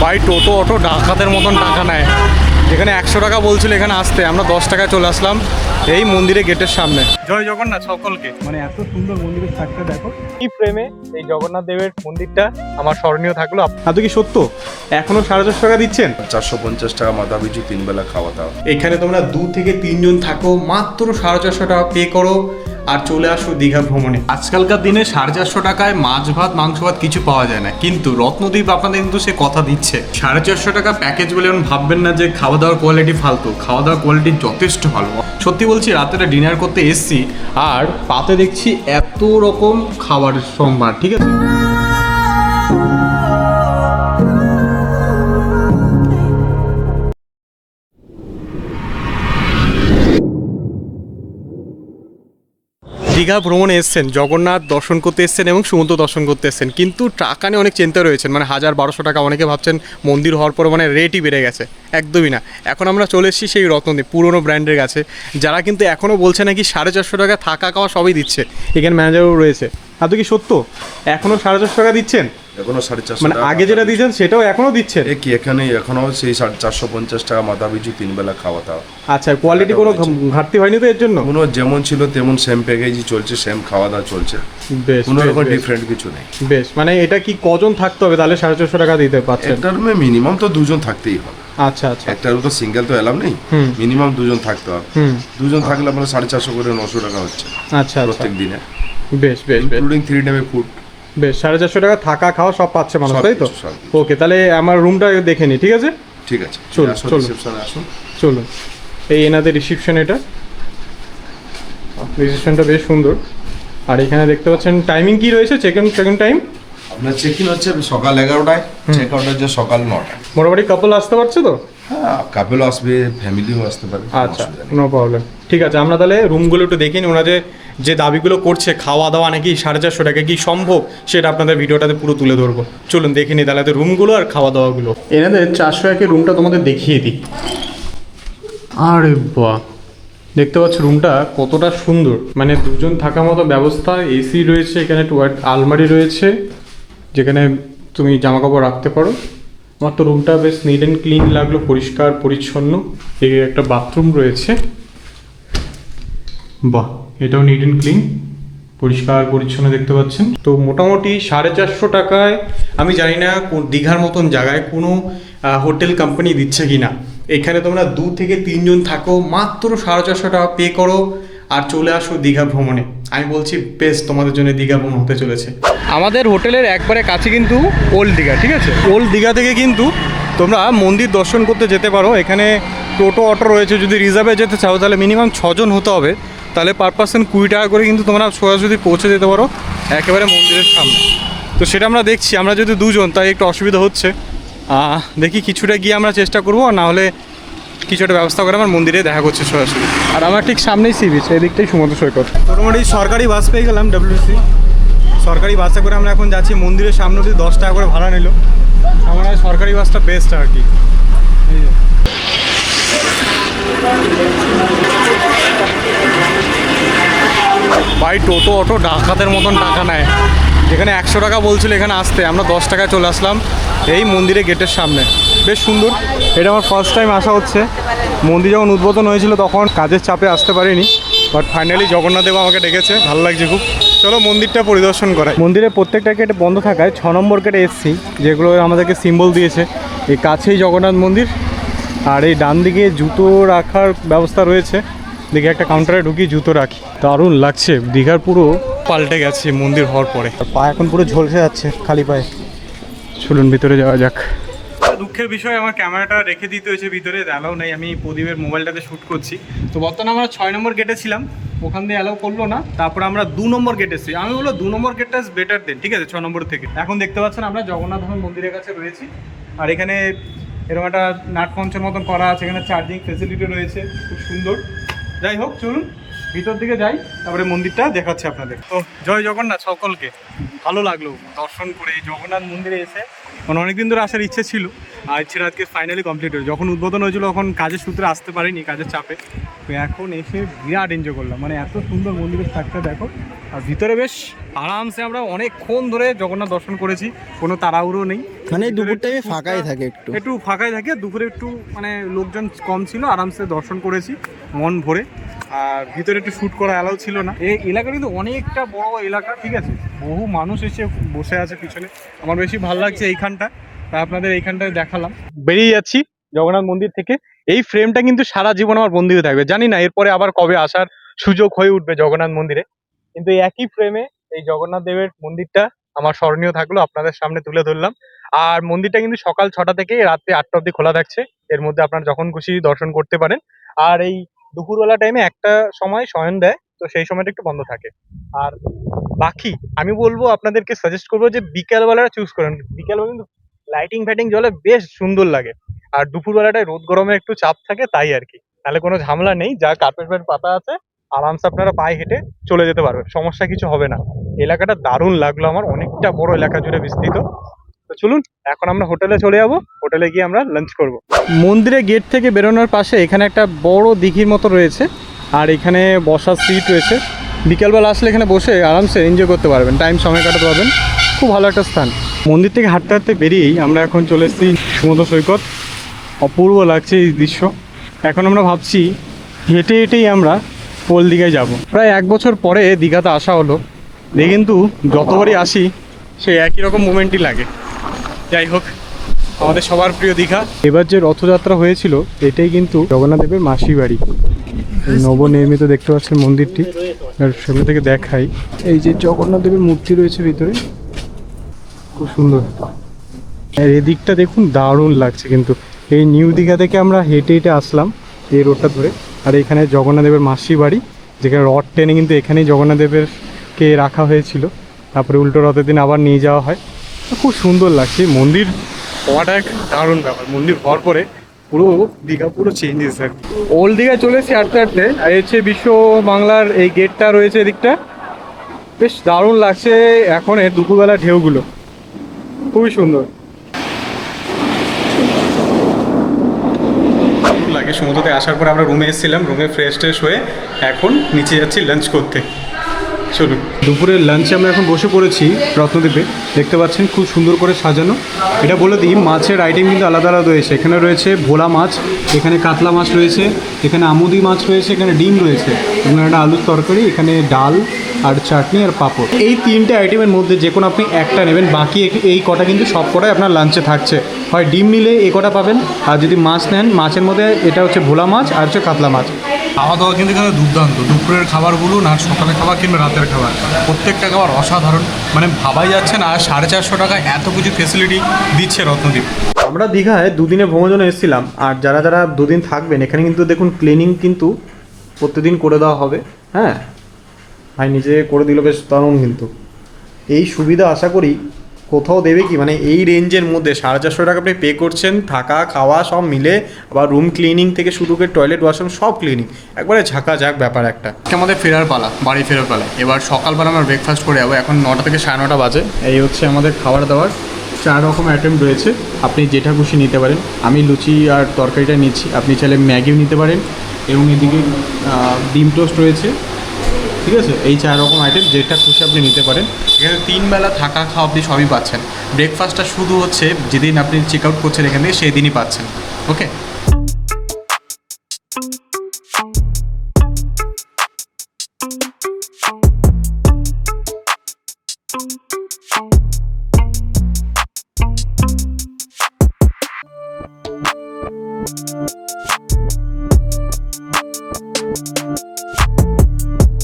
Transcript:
ভাই টোটো অটো ডাকাতের মতন টাকা নেয়। যেখানে 100 টাকা বলছিল এখানে আসতে, আমরা 10 টাকায় চলে আসলাম এই মন্দিরের গেটের সামনে। জয় জগন্নাথ সকলকে। মানে এত সুন্দর মন্দিরের থাকতে দেখো কি প্রেমে এই জগন্নাথ দেবের মন্দিরটা আমার স্মরণীয় থাকলো। আপনি কি সত্য এখনো 450 টাকা দিচ্ছেন? 450 টাকা মাথা পিছু 3 বেলা খাওয়া দাওয়া। এখানে তোমরা 2 থেকে 3 জন থাকো, মাত্র 450 টাকা পে করো আর চলে আসো দীঘা ভ্রমণে। আজকালকার দিনে 450 টাকায় মাছ ভাত মাংস ভাত কিছু পাওয়া যায় না, কিন্তু রত্নদ্বীপ আপনাদের কিন্তু সে কথা দিচ্ছে। 450 টাকা প্যাকেজ বলে এমন ভাববেন না যে খাওয়া দাওয়ার কোয়ালিটি ফালতু, খাওয়া দাওয়ার কোয়ালিটি যথেষ্ট ভালো। সত্যি বলছি, রাত্রে ডিনার করতে এসছি আর পাতে দেখছি এত রকম খাবারের সম্ভার। ঠিক আছে, দীঘা ভ্রমণে এসছেন, জগন্নাথ দর্শন করতে এসছেন এবং সমুদ্র দর্শন করতে এসছেন, কিন্তু টাকা নিয়ে অনেক চিন্তা রয়েছেন। মানে 1000-1200 টাকা, অনেকে ভাবছেন মন্দির হওয়ার পর মানে রেটই বেড়ে গেছে। একদমই না। এখন আমরা চলে এসেছি সেই রত্নদ্বীপ পুরনো ব্র্যান্ডের কাছে, যারা কিন্তু এখনও বলছে নাকি 450 টাকা থাকা খাওয়া সবই দিচ্ছে। এখানে ম্যানেজারও রয়েছে। আপনি কি সত্য এখনও 450 টাকা দিচ্ছেন? এখনো 450 মানে আগে যেটা দিচ্ছেন সেটাও এখনও দিচ্ছেন? কি এখানে এখনো সেই 450 টাকা মাথা পিছু 3 বেলা খাওয়া দাওয়া। আচ্ছা, কোয়ালিটি কোনো ঘাটতি হয়নি তো এর জন্য? কোনো যেমন ছিল তেমন সেম প্যাকেজই চলছে, সেম খাওয়া দাওয়া চলছে, বেশ, কোনো রকম ডিফারেন্ট কিছু নেই। বেশ, মানে এটা কি কজন থাকতে হবে তাহলে 450 টাকা দিতে পারছেন? একটার মিনিমাম তো 2 জন থাকতেই হবে। আচ্ছা আচ্ছা, একটার তো সিঙ্গেল তো এলাও নেই, মিনিমাম 2 জন থাকতে হবে। 2 জন থাকলে আপনার 450 করে 900 টাকা হচ্ছে আচ্ছা প্রত্যেক দিনে। বেশ বেশ, ইনক্লুডিং 3 টাইমে ফুড। বেশ, 450 টাকা থাকা খাওয়া সব পাচ্ছে মানুষ, তাই তো? সব। ওকে, তাহলে আমার রুমটা দেখে নি, ঠিক আছে? ঠিক আছে, চলুন, চলুন। রিসেপশনে আসুন। চলুন, এই এনাদের রিসেপশন, এটা রিসেপশনটা বেশ সুন্দর। আর এখানে দেখতে পাচ্ছেন টাইমিং কি রয়েছে, চেক ইন টাইম? আপনার চেক ইন হচ্ছে সকাল 11টায়, চেক আউট হচ্ছে সকাল 9টায়। মোটামুটি কাপল আসতে পারছে তো? হ্যাঁ, কাপেলও আসবে, ফ্যামিলিও আসতে পারে। আচ্ছা, নো প্রবলেম। ঠিক আছে, আমরা তাহলে রুমগুলো একটু দেখে নিই। ওনাদের যে দাবিগুলো করছে, খাওয়া দাওয়া নাকি 450 টাকা কি সম্ভব, সেটা আপনাদের ভিডিওটাতে পুরো তুলে ধরবো। চলুন দেখে নিই তাহলে রুমগুলো আর খাওয়া দাওয়াগুলো। এনাদের 401 রুমটা তোমাদের দেখিয়ে দিই। আরে বাহ, দেখতে পাচ্ছ রুমটা কতটা সুন্দর। মানে 2 জন থাকার মতো ব্যবস্থা, এসি রয়েছে এখানে, আলমারি রয়েছে যেখানে তুমি জামা কাপড় রাখতে পারো। আমার তো রুমটা বেশ নিট অ্যান্ড ক্লিন লাগলো, পরিষ্কার পরিচ্ছন্ন। এই একটা বাথরুম রয়েছে, বাহ, এটাও নিট অ্যান্ড ক্লিন, পরিষ্কার পরিচ্ছন্ন দেখতে পাচ্ছেন। তো মোটামুটি 450 টাকায় আমি জানি না দীঘার মতন জায়গায় কোনো হোটেল কোম্পানি দিচ্ছে কি না। এখানে তোমরা 2 থেকে 3 জন থাকো, মাত্র 450 টাকা পে করো আর চলে আসো দীঘা ভ্রমণে। আমি বলছি বেশ, তোমাদের জন্য দীঘা ভ্রমণ হতে চলেছে। আমাদের হোটেলের একবারে কাছে কিন্তু ওল্ড দীঘা, ঠিক আছে? ওল্ড দীঘা থেকে কিন্তু তোমরা মন্দির দর্শন করতে যেতে পারো। এখানে টোটো অটো রয়েছে, যদি রিজার্ভে যেতে চাও তাহলে মিনিমাম 6 জন হতে হবে, তাহলে পার পার্সন 20 টাকা করে কিন্তু তোমরা সোজাসুজি পৌঁছে যেতে পারো একেবারে মন্দিরের সামনে। তো সেটা আমরা দেখছি, আমরা যদি 2 জন তাই একটু অসুবিধা হচ্ছে। দেখি কিছুটা গিয়ে আমরা চেষ্টা করবো, আর না হলে কিছু একটা ব্যবস্থা করে আমার মন্দিরে দেখা করছে সরাসরি। আর আমার ঠিক সামনেই সি বিচ, এদিকটাই সমুদ্র সৈকত। মোটামুটি সরকারি বাস পেয়ে গেলাম, WC সরকারি বাসে করে আমরা এখন যাচ্ছি মন্দিরের সামনে। অবধি 10 টাকা করে ভাড়া নিল। আমার সরকারি বাসটা বেস্ট আর কি। এই যে ভাই টোটো অটো ডাকাতের মতন টাকা নেয়। যেখানে 100 টাকা বলছিল এখানে আসতে, আমরা 10 টাকায় চলে আসলাম এই মন্দিরের গেটের সামনে। বেশ সুন্দর, এটা আমার ফার্স্ট টাইম আসা হচ্ছে। মন্দির যখন উদ্বোধন হয়েছিল তখন কাজের চাপে আসতে পারিনি, বাট ফাইনালি জগন্নাথ দেব আমাকে ডেকেছে, ভালো লাগছে খুব। চলো মন্দিরটা পরিদর্শন করাই। মন্দিরের প্রত্যেকটা গেটে বন্ধ থাকায় 6 নম্বর গেটে এসছি, যেগুলো আমাদেরকে সিম্বল দিয়েছে। এই কাছেই জগন্নাথ মন্দির, আর এই ডান দিকে জুতো রাখার ব্যবস্থা রয়েছে। দেখি একটা কাউন্টারে ঢুকি, জুতো রাখি। দারুণ লাগছে, দীঘার পুরো পাল্টে গেছে মন্দির হওয়ার পরে। পা এখন পুরো ঝলসে যাচ্ছে খালি পায়ে। চলুন ভিতরে যাওয়া যাক। দুঃখের বিষয়, আমার ক্যামেরাটা রেখে দিতে হয়েছে ভিতরে, অ্যালাউ নেই। আমি প্রদীপের মোবাইলটাতে শ্যুট করছি। তো বর্তমানে আমরা 6 নম্বর গেটে ছিলাম, ওখান দিয়ে অ্যালাউ করলো না। তারপরে আমরা 2 নম্বর গেটে এসেছি। আমি বললো 2 নম্বর গেটটা ইজ বেটার দেন, ঠিক আছে, 6 নম্বর থেকে। এখন দেখতে পাচ্ছেন আমরা জগন্নাথ ধাম মন্দিরের কাছে রয়েছি। আর এখানে এরকম একটা নাটমঞ্চের মতন করা আছে, এখানে চার্জিং ফেসিলিটি রয়েছে, খুব সুন্দর। যাই হোক, চলুন ভিতর দিকে যাই, তারপরে মন্দিরটা দেখাচ্ছি আপনাদের। তো জয় জগন্নাথ সকলকে। ভালো লাগলো দর্শন করে জগন্নাথ মন্দিরে এসে, মানে অনেকদিন ধরে আসার ইচ্ছে ছিল, আর ইচ্ছেটা আজকে ফাইনালি কমপ্লিট হয়েছে। যখন উদ্বোধন হয়েছিল তখন কাজের সূত্রে আসতে পারিনি, কাজের চাপে। তো এখন এসে বিরাট এনজয় করলাম, মানে এত সুন্দর মন্দিরের স্ট্রাকচার দেখো। আর ভিতরে বেশ আরামসে আমরা অনেকক্ষণ ধরে জগন্নাথ দর্শন করেছি, কোনো তাড়াহুড়ো নেই। মানে দুপুর টাইমে ফাঁকাই থাকে, একটু ফাঁকাই থাকে, দুপুরে একটু মানে লোকজন কম ছিল, আরামসে দর্শন করেছি মন ভরে। আর ভিতরে একটু শ্যুট করা অ্যালাউ ছিল না। এই এলাকা কিন্তু অনেকটা বড় এলাকা, ঠিক আছে, বহু মানুষ এসে বসে আছে পিছনে। আমার বেশি ভালো লাগছে এইখানটা, তাই আপনাদের এইখানটায় দেখালাম। বেরিয়ে যাচ্ছি জগন্নাথ মন্দির থেকে। এই ফ্রেমটা কিন্তু সারা জীবন আমার বন্দী হয়ে থাকবে, জানি না এরপরে আবার কবে আসার সুযোগ হয়ে উঠবে জগন্নাথ মন্দিরে, কিন্তু এই একই ফ্রেমে এই জগন্নাথ দেবের মন্দিরটা আমার স্মরণীয় থাকলো, আপনাদের সামনে তুলে ধরলাম। আর মন্দিরটা কিন্তু সকাল 6টা থেকে রাত্রি 8টা অবধি খোলা থাকছে, এর মধ্যে আপনারা যখন খুশি দর্শন করতে পারেন। আর এই দুপুরবেলা টাইমে একটা সময় শয়ন দেয়, তো সেই সময়টা একটু বন্ধ থাকে। আর বাকি আমি বলবো, আপনাদেরকে সাজেস্ট করবো যে বিকালবেলা চুজ করেন। বিকালবেলা কিন্তু লাইটিং ফাইটিং জ্বলে বেশ সুন্দর লাগে। আর দুপুরবেলাটায় রোদ গরমে একটু চাপ থাকে, তাই আর কি। তাহলে কোনো ঝামেলা নেই, যা কার্পেট পাতা আছে আরামসে আপনারা পায়ে হেঁটে চলে যেতে পারবেন, সমস্যা কিছু হবে না। এলাকাটা দারুণ লাগলো আমার, অনেকটা বড় এলাকা জুড়ে বিস্তৃত। তো চলুন এখন আমরা হোটেলে চলে যাবো, হোটেলে গিয়ে আমরা লাঞ্চ করব। মন্দিরের গেট থেকে বেরোনোর পাশে এখানে একটা বড় দিঘির মতো রয়েছে, আর এখানে বসার সিট রয়েছে। বিকেলবেলা আসলে এখানে বসে আরামসে এনজয় করতে পারবেন, টাইম সময় কাটাতে পারবেন। খুব ভালো একটা স্থান। মন্দির থেকে হাঁটতে হাঁটতে বেরিয়েই আমরা এখন চলে এসেছি সমুদ্র সৈকত। অপূর্ব লাগছে এই দৃশ্য। এখন আমরা ভাবছি হেঁটে হেঁটেই আমরা পোল দীঘায় যাব। প্রায় 1 বছর পরে দীঘাতে আসা হলো, দিয়ে কিন্তু যতবারই আসি সেই একই রকম মোমেন্টই লাগে। যাই হোক, আমাদের সবার প্রিয় দীঘা। এবার যে রথযাত্রা হয়েছিল এটাই কিন্তু জগন্নাথ দেবের মাসির বাড়ি, এই নবনির্মিত দেখতে পাচ্ছেন মন্দিরটি। আর সামনে থেকে দেখাই, এই যে জগন্নাথ দেবের মূর্তি রয়েছে ভিতরে, খুব সুন্দর। আর এদিকটা দেখুন, দারুণ লাগছে কিন্তু। এই নিউ দীঘা থেকে আমরা হেঁটে হেঁটে আসলাম এই রোডটা ধরে, আর এখানে জগন্নাথ দেবের মাসির বাড়ি, যেখানে রথ টেনে কিন্তু এখানেই জগন্নাথ দেবেরকে রাখা হয়েছিল, তারপরে উল্টো রথের দিন আবার নিয়ে যাওয়া হয়। খুব সুন্দর লাগছে মন্দির হওয়াটা, এক দারুণ ব্যাপার। মন্দির হওয়ার পরে পুরো দীঘা পুরো চেঞ্জেস আর কি। ওল্ড দীঘায় চলে এসেছি হাঁটতে হাঁটতে, আর হচ্ছে বিশ্ব বাংলার এই গেটটা রয়েছে এদিকটা, বেশ দারুণ লাগছে এখন এর দুপুরবেলা ঢেউগুলো, খুবই সুন্দর লাগে। সমুদ্রতে আসার পর আমরা রুমে এসেছিলাম, রুমে ফ্রেশ ট্রেশ হয়ে এখন নিচে যাচ্ছি লাঞ্চ করতে। চলুন, দুপুরের লাঞ্চে আমরা এখন বসে পড়েছি রত্নদ্বীপে। দেখতে পাচ্ছেন খুব সুন্দর করে সাজানো। এটা বলে দিই, মাছের আইটেম কিন্তু আলাদা আলাদা রয়েছে। এখানে রয়েছে ভোলা মাছ, এখানে কাতলা মাছ রয়েছে, এখানে আমুদি মাছ রয়েছে, এখানে ডিম রয়েছে, এবং একটা আলুর তরকারি, এখানে ডাল আর চাটনি আর পাঁপড়। এই 3টে আইটেমের মধ্যে যে কোনো আপনি একটা নেবেন, বাকি এই কটা কিন্তু সব কটাই আপনার লাঞ্চে থাকছে। হয় ডিম নিলে এই কটা পাবেন, আর যদি মাছ নেন মাছের মধ্যে এটা হচ্ছে ভোলা মাছ আর হচ্ছে কাতলা মাছ। খাওয়া দাওয়া কিন্তু এখানে দুর্দান্ত। দুপুরের খাবার বলুন আর সকালের খাবার কিংবা রাতের খাবার, প্রত্যেকটা খাবার অসাধারণ, মানে ভাবাই যাচ্ছে না। 450 টাকায় এত কিছু ফেসিলিটি দিচ্ছে রত্নদ্বীপ। আমরা দীঘায় 2 দিনের ভ্রমণে এসেছিলাম, আর যারা যারা 2 দিন থাকবেন এখানে কিন্তু দেখুন ক্লিনিং কিন্তু প্রতিদিন করে দেওয়া হবে। হ্যাঁ ভাই নিজে করে দিল, বেশ দারুণ। কিন্তু এই সুবিধা আশা করি কোথাও দেবে কি, মানে এই রেঞ্জের মধ্যে 450 টাকা আপনি পে করছেন, থাকা খাওয়া সব মিলে, আবার রুম ক্লিনিং থেকে শুরু করে টয়লেট ওয়াশরুম সব ক্লিনিং, একবারে ঝাঁকাঝাক ব্যাপার একটা। আমাদের ফেরার পালা, বাড়ি ফেরার পালা। এবার সকালবেলা আমরা ব্রেকফাস্ট করে যাবো, এখন 9টা থেকে 9:30 বাজে। এই হচ্ছে আমাদের খাবার দাবার, 4 রকম আইটেম রয়েছে, আপনি যেটা খুশি নিতে পারেন। আমি লুচি আর তরকারিটা নিচ্ছি, আপনি চাইলে ম্যাগিও নিতে পারেন, এবং এদিকে ডিম টোস্ট রয়েছে, ঠিক আছে। এই 4 রকম আইটেম যেটা খুশি আপনি নিতে পারেন। এখানে 3 বেলা থাকা খাওয়া আপনি সবই পাচ্ছেন। ব্রেকফাস্টটা শুধু হচ্ছে যেদিন আপনি চেক আউট করছেন এখান থেকে সেই দিনই পাচ্ছেন। ওকে।